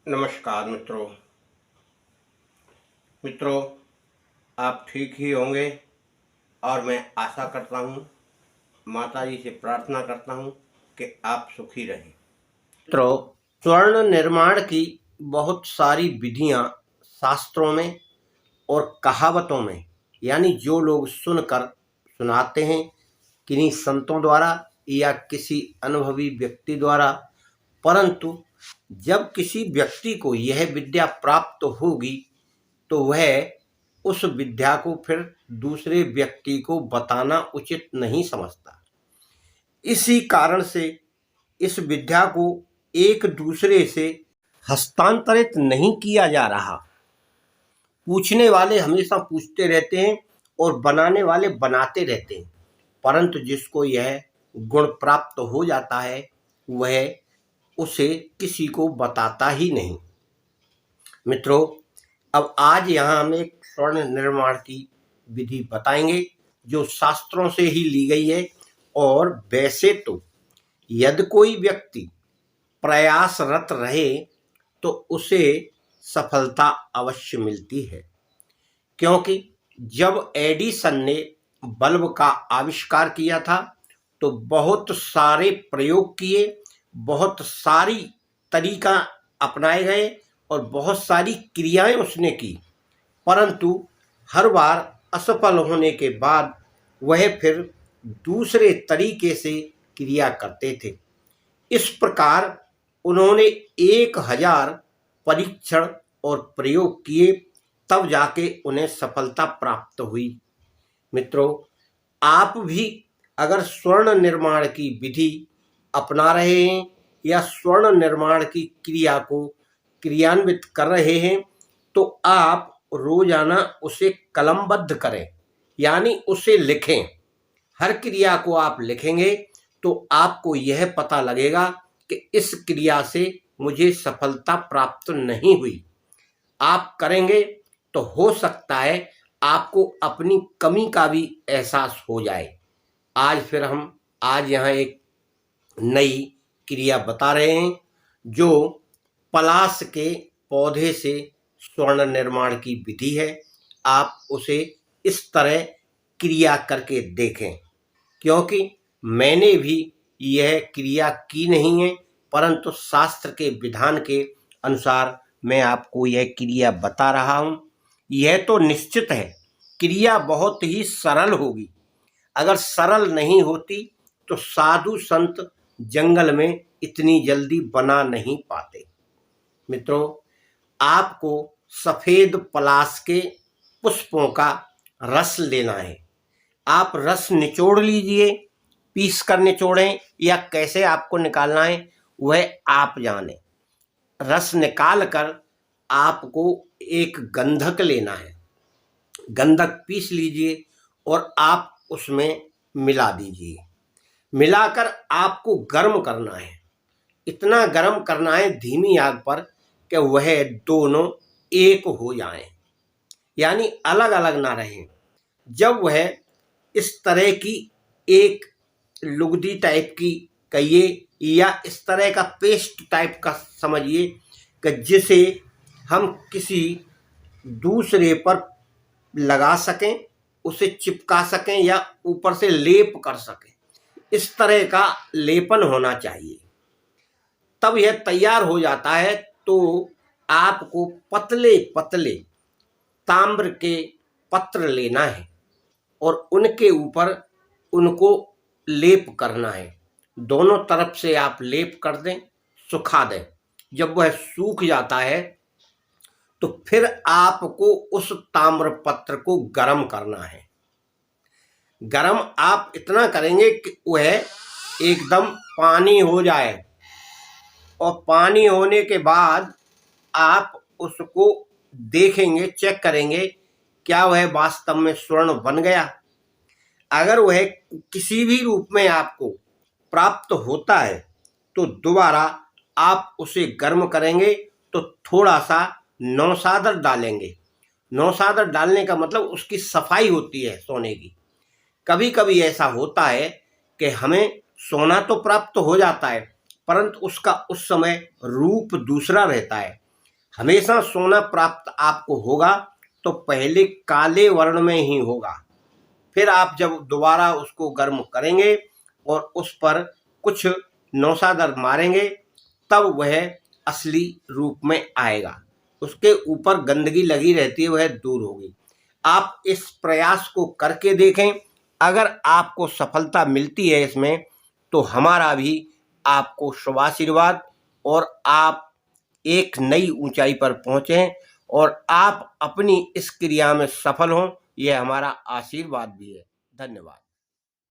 नमस्कार मित्रों, आप ठीक ही होंगे और मैं आशा करता हूँ, माता जी से प्रार्थना करता हूँ कि आप सुखी रहें। मित्रों, स्वर्ण निर्माण की बहुत सारी विधियाँ शास्त्रों में और कहावतों में, यानी जो लोग सुनकर सुनाते हैं किन्हीं संतों द्वारा या किसी अनुभवी व्यक्ति द्वारा, परंतु जब किसी व्यक्ति को यह विद्या प्राप्त होगी तो वह उस विद्या को फिर दूसरे व्यक्ति को बताना उचित नहीं समझता। इसी कारण से इस विद्या को एक दूसरे से हस्तांतरित नहीं किया जा रहा। पूछने वाले हमेशा पूछते रहते हैं और बनाने वाले बनाते रहते हैं, परंतु जिसको यह गुण प्राप्त हो जाता है वह उसे किसी को बताता ही नहीं। मित्रों, अब आज यहाँ हम एक स्वर्ण निर्माण की विधि बताएंगे जो शास्त्रों से ही ली गई है। और वैसे तो यदि कोई व्यक्ति प्रयासरत रहे तो उसे सफलता अवश्य मिलती है, क्योंकि जब एडिसन ने बल्ब का आविष्कार किया था तो बहुत सारे प्रयोग किए, बहुत सारी तरीका अपनाए गए और बहुत सारी क्रियाएं उसने की, परंतु हर बार असफल होने के बाद वह फिर दूसरे तरीके से क्रिया करते थे। इस प्रकार उन्होंने 1000 परीक्षण और प्रयोग किए, तब जाके उन्हें सफलता प्राप्त हुई। मित्रों, आप भी अगर स्वर्ण निर्माण की विधि अपना रहे हैं या स्वर्ण निर्माण की क्रिया को क्रियान्वित कर रहे हैं तो आप रोजाना उसे कलमबद्ध करें, यानी उसे लिखें। हर क्रिया को आप लिखेंगे तो आपको यह पता लगेगा कि इस क्रिया से मुझे सफलता प्राप्त नहीं हुई। आप करेंगे तो हो सकता है आपको अपनी कमी का भी एहसास हो जाए। आज यहाँ एक नई क्रिया बता रहे हैं जो पलाश के पौधे से स्वर्ण निर्माण की विधि है। आप उसे इस तरह क्रिया करके देखें, क्योंकि मैंने भी यह क्रिया की नहीं है, परंतु शास्त्र के विधान के अनुसार मैं आपको यह क्रिया बता रहा हूँ। यह तो निश्चित है क्रिया बहुत ही सरल होगी। अगर सरल नहीं होती तो साधु संत जंगल में इतनी जल्दी बना नहीं पाते। मित्रों, आपको सफेद पलाश के पुष्पों का रस लेना है। आप रस निचोड़ लीजिए, पीस कर निचोड़ें या कैसे आपको निकालना है वह आप जाने। रस निकाल कर आपको एक गंधक लेना है, गंधक पीस लीजिए और आप उसमें मिला दीजिए। मिलाकर आपको गर्म करना है, इतना गर्म करना है धीमी आग पर कि वह दोनों एक हो जाएं, यानी अलग अलग ना रहें। जब वह इस तरह की एक लुगदी टाइप की कहिए या इस तरह का पेस्ट टाइप का समझिए कि जिसे हम किसी दूसरे पर लगा सकें, उसे चिपका सकें या ऊपर से लेप कर सकें, इस तरह का लेपन होना चाहिए। तब यह तैयार हो जाता है तो आपको पतले पतले ताम्र के पत्र लेना है और उनके ऊपर उनको लेप करना है। दोनों तरफ से आप लेप कर दें, सुखा दें। जब वह सूख जाता है तो फिर आपको उस ताम्र पत्र को गर्म करना है। गर्म आप इतना करेंगे कि वह एकदम पानी हो जाए, और पानी होने के बाद आप उसको देखेंगे, चेक करेंगे क्या वह वास्तव में स्वर्ण बन गया। अगर वह किसी भी रूप में आपको प्राप्त होता है तो दोबारा आप उसे गर्म करेंगे तो थोड़ा सा नौसादर डालेंगे। नौसादर डालने का मतलब उसकी सफाई होती है सोने की। कभी कभी ऐसा होता है कि हमें सोना तो प्राप्त हो जाता है, परंतु उसका उस समय रूप दूसरा रहता है। हमेशा सोना प्राप्त आपको होगा तो पहले काले वर्ण में ही होगा, फिर आप जब दोबारा उसको गर्म करेंगे और उस पर कुछ नौशादर मारेंगे तब वह असली रूप में आएगा। उसके ऊपर गंदगी लगी रहती है, वह दूर होगी। आप इस प्रयास को करके देखें, अगर आपको सफलता मिलती है इसमें तो हमारा भी आपको शुभाशीर्वाद, और आप एक नई ऊंचाई पर पहुंचें और आप अपनी इस क्रिया में सफल हों, यह हमारा आशीर्वाद भी है। धन्यवाद।